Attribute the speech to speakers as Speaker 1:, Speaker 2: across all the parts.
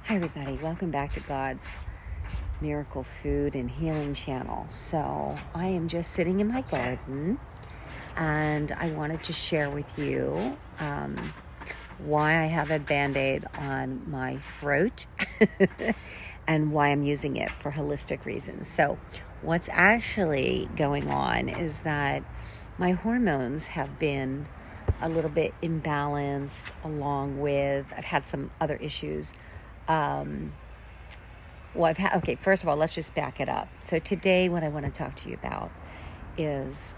Speaker 1: Hi everybody, welcome back to God's Miracle Food and Healing Channel. So I am just sitting in my garden and I wanted to share with you why I have a Band-Aid on my throat and why I'm using it for holistic reasons. So what's actually going on is that my hormones have been a little bit imbalanced, along with I've had some other issues. Okay, first of all, let's just back it up. So today what I want to talk to you about is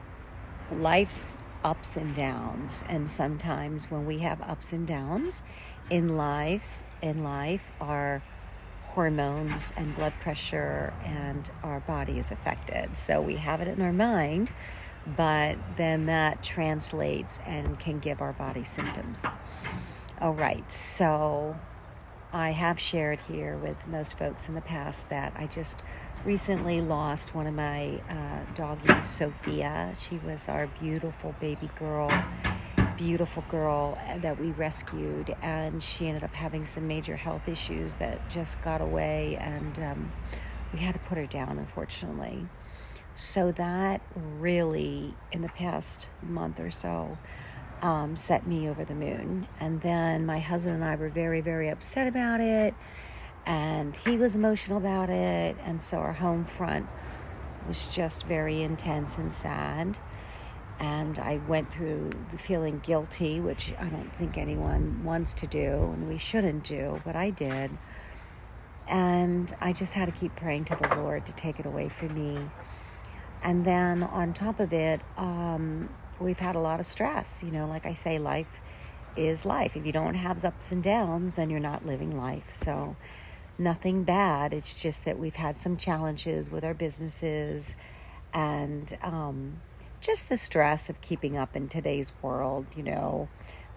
Speaker 1: life's ups and downs. And sometimes when we have ups and downs in life, our hormones and blood pressure and our body is affected. So we have it in our mind, but then that translates and can give our body symptoms. All right, so I have shared here with most folks in the past that I just recently lost one of my doggies, Sophia. She was our beautiful girl that we rescued, and she ended up having some major health issues that just got away, and we had to put her down, unfortunately. So that really, in the past month or so, set me over the moon. And then my husband and I were very, very upset about it, and he was emotional about it, and so our home front was just very intense and sad. And I went through the feeling guilty, which I don't think anyone wants to do, and we shouldn't do, but I did. And I just had to keep praying to the Lord to take it away from me. And then on top of it, we've had a lot of stress. Like I say, life is life. If you don't have ups and downs, then you're not living life. So nothing bad. It's just that we've had some challenges with our businesses and just the stress of keeping up in today's world,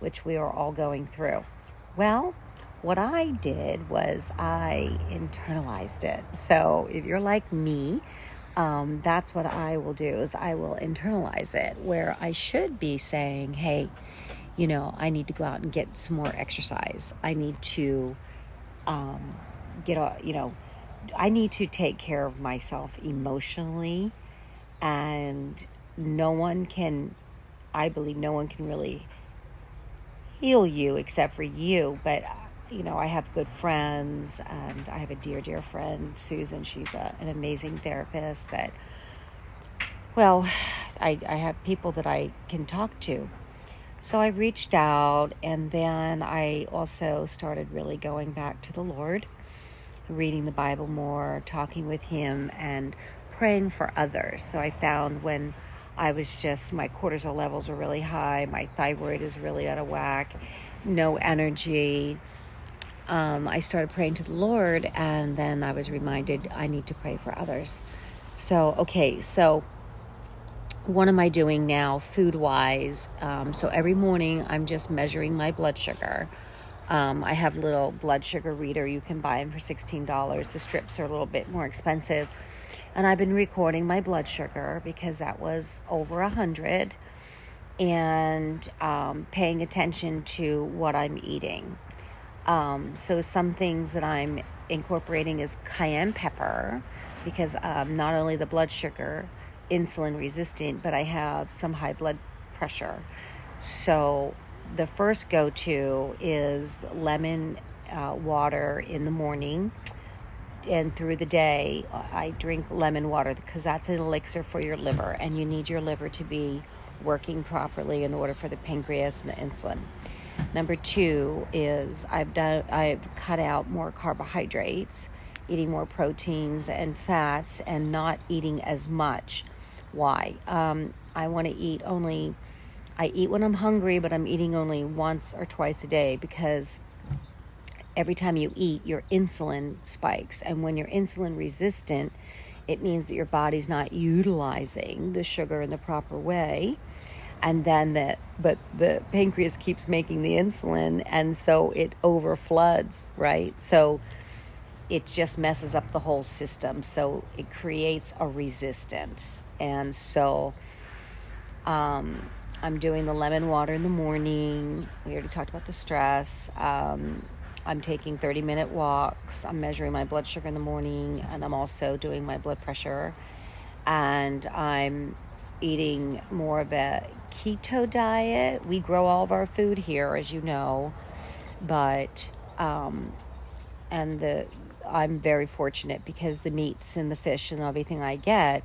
Speaker 1: which we are all going through. Well, what I did was I internalized it. So if you're like me, that's what I will do, is I will internalize it, where I should be saying, hey, I need to go out and get some more exercise. I need to I need to take care of myself emotionally, and I believe no one can really heal you except for you, but I have good friends, and I have a dear, dear friend, Susan. She's an amazing therapist that, I have people that I can talk to. So I reached out, and then I also started really going back to the Lord, reading the Bible more, talking with Him, and praying for others. So I found when I was my cortisol levels were really high, my thyroid is really out of whack, no energy, I started praying to the Lord, and then I was reminded I need to pray for others. So what am I doing now food-wise? So every morning I'm just measuring my blood sugar. I have a little blood sugar reader. You can buy them for $16. The strips are a little bit more expensive. And I've been recording my blood sugar because that was over 100, and paying attention to what I'm eating. So some things that I'm incorporating is cayenne pepper, because not only the blood sugar, insulin resistant, but I have some high blood pressure. So the first go-to is lemon water in the morning, and through the day I drink lemon water because that's an elixir for your liver, and you need your liver to be working properly in order for the pancreas and the insulin. Number 2 is I've cut out more carbohydrates, eating more proteins and fats, and not eating as much. Why? I want to eat I eat when I'm hungry, but I'm eating only once or twice a day, because every time you eat, your insulin spikes. And when you're insulin resistant, it means that your body's not utilizing the sugar in the proper way. And then the pancreas keeps making the insulin, and so it overfloods, right? So it just messes up the whole system. So it creates a resistance. And so I'm doing the lemon water in the morning. We already talked about the stress. I'm taking 30-minute walks. I'm measuring my blood sugar in the morning, and I'm also doing my blood pressure. And I'm eating more of a keto diet. We grow all of our food here, as you know, but I'm very fortunate because the meats and the fish and everything I get,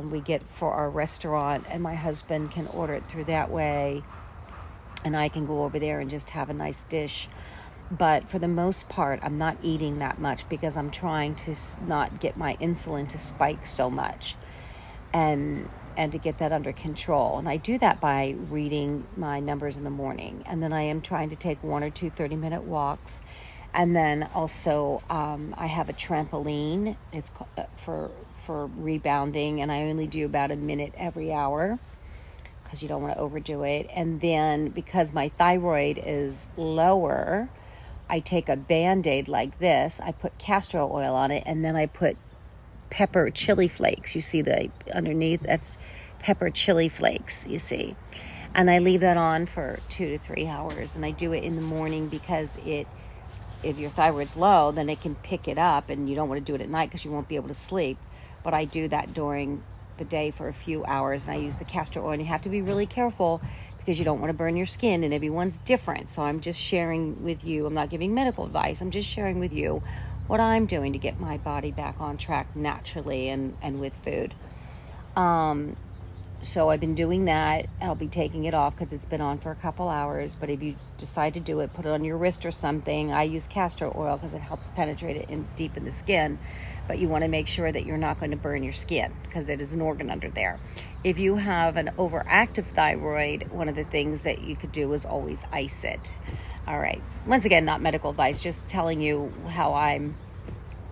Speaker 1: we get for our restaurant, and my husband can order it through that way, and I can go over there and just have a nice dish. But for the most part, I'm not eating that much because I'm trying to not get my insulin to spike so much, and to get that under control. And I do that by reading my numbers in the morning. And then I am trying to take 1 or 2 30-minute walks. And then also I have a trampoline. It's for rebounding, and I only do about a minute every hour because you don't want to overdo it. And then because my thyroid is lower, I take a Band-Aid like this. I put castor oil on it, and then I put pepper chili flakes. You see the underneath, that's pepper chili flakes, you see. And I leave that on for 2 to 3 hours. And I do it in the morning because if your thyroid's low, then it can pick it up, and you don't want to do it at night because you won't be able to sleep. But I do that during the day for a few hours, and I use the castor oil. And you have to be really careful because you don't want to burn your skin, and everyone's different. So I'm just sharing with you. I'm not giving medical advice. I'm just sharing with you what I'm doing to get my body back on track naturally and with food. So I've been doing that. I'll be taking it off because it's been on for a couple hours. But if you decide to do it, put it on your wrist or something. I use castor oil because it helps penetrate it deep in the skin. But you want to make sure that you're not going to burn your skin because it is an organ under there. If you have an overactive thyroid, one of the things that you could do is always ice it. All right. Once again, not medical advice, just telling you how I'm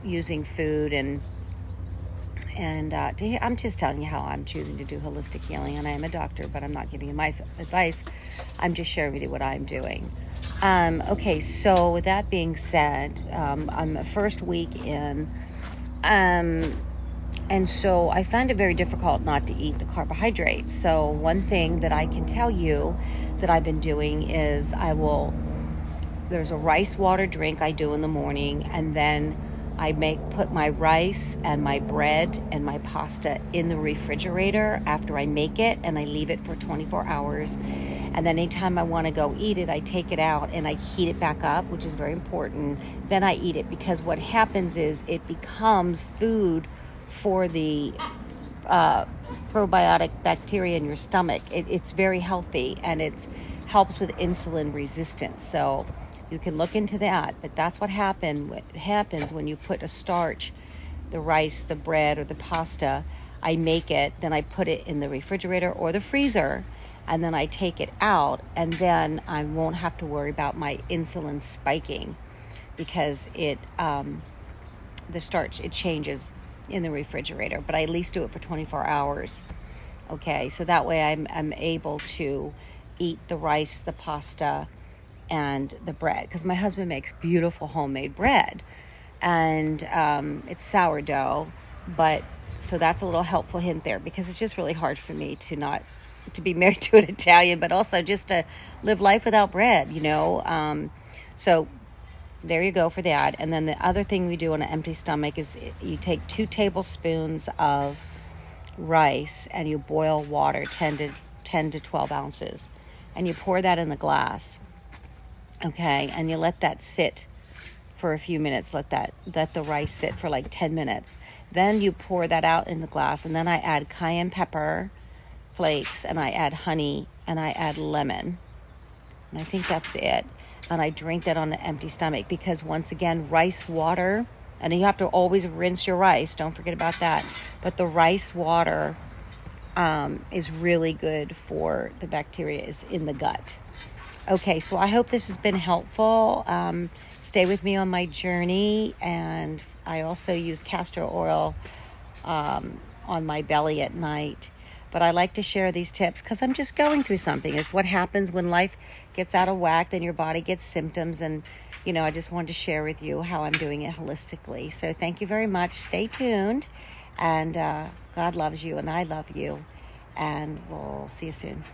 Speaker 1: using food I'm just telling you how I'm choosing to do holistic healing. And I am a doctor, but I'm not giving you my advice. I'm just sharing with you what I'm doing. Okay, so with that being said, I'm a first week in, and so I find it very difficult not to eat the carbohydrates. So one thing that I can tell you that I've been doing is there's a rice water drink I do in the morning, and then I put my rice and my bread and my pasta in the refrigerator after I make it, and I leave it for 24 hours. And then anytime I want to go eat it, I take it out and I heat it back up, which is very important. Then I eat it, because what happens is it becomes food for the probiotic bacteria in your stomach. It's very healthy, and it helps with insulin resistance. So you can look into that, but that's what happens when you put a starch, the rice, the bread, or the pasta. I make it, then I put it in the refrigerator or the freezer, and then I take it out, and then I won't have to worry about my insulin spiking because the starch, it changes in the refrigerator, but I at least do it for 24 hours. Okay, so that way I'm able to eat the rice, the pasta, and the bread, because my husband makes beautiful homemade bread, and it's sourdough, but so that's a little helpful hint there, because it's just really hard for me to be married to an Italian, but also just to live life without bread, so there you go for that. And then the other thing we do on an empty stomach is you take 2 tablespoons of rice and you boil water 10 to 12 ounces, and you pour that in the glass. Okay, and you let that sit for a few minutes. Let the rice sit for like 10 minutes. Then you pour that out in the glass, and then I add cayenne pepper flakes, and I add honey, and I add lemon. And I think that's it. And I drink that on an empty stomach, because once again, rice water, and you have to always rinse your rice. Don't forget about that. But the rice water is really good for the bacteria is in the gut. Okay, so I hope this has been helpful. Stay with me on my journey, and I also use castor oil on my belly at night. But I like to share these tips because I'm just going through something. It's what happens when life gets out of whack, then your body gets symptoms, and I just wanted to share with you how I'm doing it holistically. So thank you very much. Stay tuned, and God loves you, and I love you, and we'll see you soon.